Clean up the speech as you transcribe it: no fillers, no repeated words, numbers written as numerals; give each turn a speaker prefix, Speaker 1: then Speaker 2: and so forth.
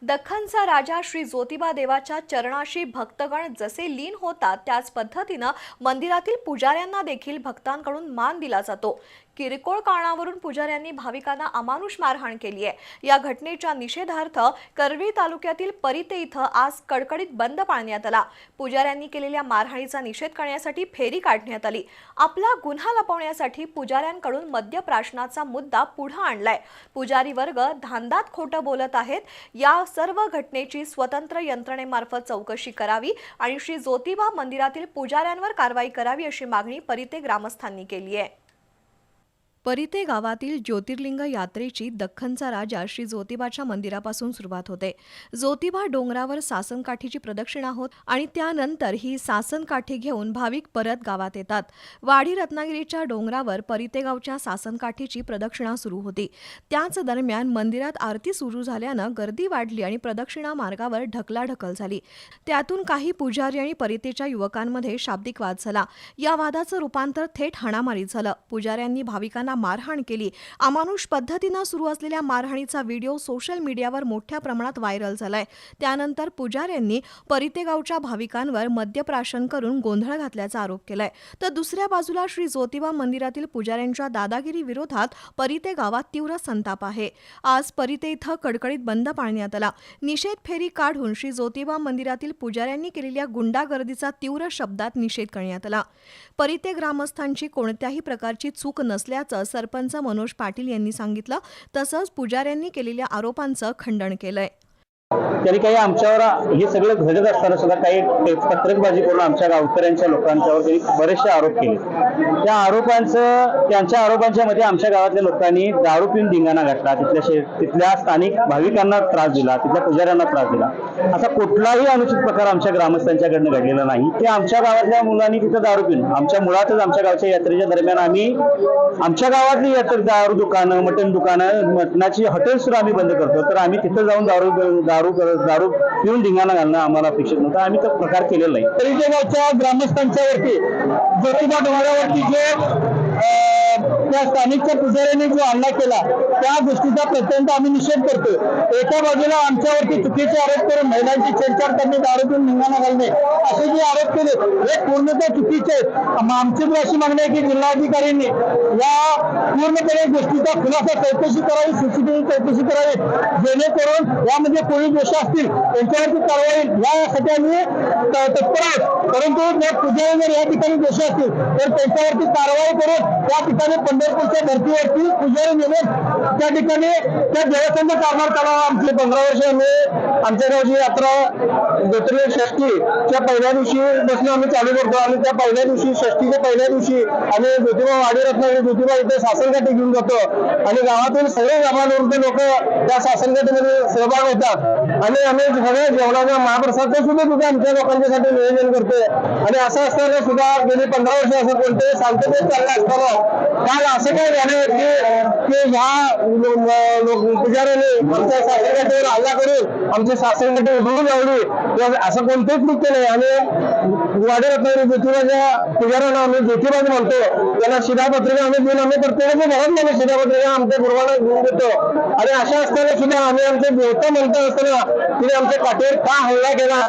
Speaker 1: दख्खनचा राजा श्री ज्योतिबा देवाच्या चरणाशी भक्तगण जसे लीन होतात त्याच पद्धतीने मंदिरातील पुजाऱ्यांना देखील भक्तांकडून मान दिला जातो। किरकोळ कारणावरून पुजाऱ्यांनी भाविकांना अमानुष मारहाण केली आहे। या घटनेच्या निषेधार्थ करवीर तालुक्यातील परिते इथं आज कडकडीत बंद पाळण्यात आला। पुजाऱ्यांनी केलेल्या मारहाणीचा निषेध करण्यासाठी फेरी काढण्यात आली। आपला गुन्हा लपवण्यासाठी पुजाऱ्यांकडून मद्यप्राशनाचा मुद्दा पुढे आणलाय। पुजारी वर्ग धांदात खोटं बोलत आहेत। या सर्व घटनेची स्वतंत्र यंत्रणेमार्फत चौकशी करावी आणि श्री ज्योतिबा मंदिरातील पुजाऱ्यांवर कारवाई करावी अशी मागणी परिते ग्रामस्थांनी केली आहे। परिते गावातील ज्योतिर्लिंग यात्रेची दख्खनचा राजा श्री ज्योतिबाच्या मंदिरापासून सुरुवात होते। ज्योतिबा डोंगरावर सासनकाठीची प्रदक्षिणा होत आणि त्यानंतर ही सासनकाठी घेऊन भाविक परत गावात येतात। वाडी रत्नागिरीच्या डोंगरावर परिते गावच्या सासनकाठीची प्रदक्षिणा सुरू होती। त्याच दरम्यान मंदिरात आरती सुरू झाल्यानं गर्दी वाढली आणि प्रदक्षिणा मार्गावर ढकलाढकल झाली। त्यातून काही पुजारी आणि परितेच्या युवकांमध्ये शाब्दिक वाद झाला। या वादाचं रूपांतर थेट हाणामारीत झालं। पुजाऱ्यांनी भाविकांना मारहाण केली। अमानुष पद्धतीने सुरू असलेल्या मारहाणीचा व्हिडिओ सोशल मीडियावर मोठ्या प्रमाणात व्हायरल झालाय। त्यानंतर पुजाऱ्यांनी परिते गावच्या भाविकांवर मद्यप्राशन करून गोंधळ घातल्याचा आरोप केलाय। तर दुसऱ्या बाजूला श्री ज्योतिबा मंदिरातील पुजाऱ्यांच्या दादागिरी विरोधात परिते गावात तीव्र संताप आहे। आज परिते इथं कडकडीत बंद पाळण्यात आला। निषेध फेरी काढून श्री ज्योतिबा मंदिरातील पुजाऱ्यांनी केलेल्या गुंडागर्दीचा तीव्र शब्दात निषेध करण्यात आला। परिते ग्रामस्थांची कोणत्याही प्रकारची चूक नसल्याचं सरपंच मनोज पाटील यांनी सांगितलं। तसंच पुजाऱ्यांनी केलेल्या आरोपांचं खंडन केलंय।
Speaker 2: त्यांनी काही आमच्यावर हे सगळं घडत असताना सुद्धा काही पत्रकबाजी करून आमच्या गावकऱ्यांच्या लोकांच्यावर त्यांनी बरेचसे आरोप केले। त्यांच्या आरोपांच्या मध्ये आमच्या गावातल्या लोकांनी दारू पिऊन धिंगाणा घातला, तिथल्या स्थानिक भाविकांना त्रास दिला, तिथल्या पुजाऱ्यांना त्रास दिला। असा कुठलाही अनुचित प्रकार आमच्या ग्रामस्थांच्याकडनं घडलेला नाही। ते आमच्या गावातल्या मुलांनी तिथं दारू पिऊन मुळातच आमच्या गावच्या यात्रेच्या दरम्यान आम्ही आमच्या गावातली दारू दुकानं, मटण दुकानं, मटणाची हॉटेल सुद्धा आम्ही बंद करतो। तर आम्ही तिथं जाऊन दारू पिऊन धिंगाणा घालणं आम्हाला अपेक्षित नव्हतं। आम्ही तो प्रकार केलेला नाही। परिते गावच्या ग्रामस्थांच्या वरती ज्योतिबा डोंगरावरती त्या स्थानिकच्या पुजाऱ्यांनी जो हल्ला केला त्या गोष्टीचा प्रचंड आम्ही निषेध करतो। एका बाजूला आमच्यावरती चुकीचे आरोप करून महिलांची छेडछाड करणे, दारू पिऊन धिंगाणा घालणे असे जे आरोप केले हे पूर्णतः चुकीचे आहेत। आमची अशी मागणी आहे की जिल्हाधिकाऱ्यांनी या पूर्णपणे गोष्टीचा खुलासा चौकशी करावी, सीसीटीव्ही चौकशी करावी, जेणेकरून यामध्ये कोणी दोषी असतील त्यांच्यावरती कारवाई यासाठी आम्ही तत्पर आहोत। परंतु जर पुजारी जर या ठिकाणी दोषी असतील तर त्यांच्यावरती कारवाई करून त्या ठिकाणी पंढरपूरच्या धर्तीवरती पुजारी नेमून त्या ठिकाणी त्या देवस्थानचा कारभार करावा। आमचे 15 वर्ष आम्ही आमच्या गावची यात्रा ज्योतिर्लिंग षष्ठीच्या पहिल्या दिवशी बसून आम्ही चालू करतो आणि त्या पहिल्या दिवशी षष्ठीच्या पहिल्या दिवशी आम्ही ज्योतिबा वाडी रत्नागिरी ज्योतिबा इथे सासनकाठी घेऊन जातो आणि गावातील सगळे जमानवृद्ध लोक त्या सासनकाठीमध्ये सहभाग होतात आणि आम्ही सगळ्या जेवणाच्या महाप्रसादचं सुद्धा तिथे आमच्या लोकांच्यासाठी नियोजन करतोय। आणि असं असताना सुद्धा गेली 15 वर्ष असं कोणते शांततेत चाललं असताना काल असं काय झालं की ह्या पुजाऱ्याने आमच्या सासनकाठीवर हल्ला करून आमच्या सासनकाठी उडवून लावली, असं कोणतेच कृत्य नाही। आणि वाडी रत्नागिरी ज्योतिबाच्या पुजाऱ्यांना आम्ही ज्योतिबाज म्हणतो, त्यांना शिधापत्रिका आम्ही देऊन आम्ही प्रत्येकाच्या घरात आम्ही शिधापत्रिका आमच्या गुरुवांना घेऊन देतो। आणि अशा असताना सुद्धा आम्ही आमचे देवता म्हणतो असताना तिने आमच्या काठीवर का हल्ला केला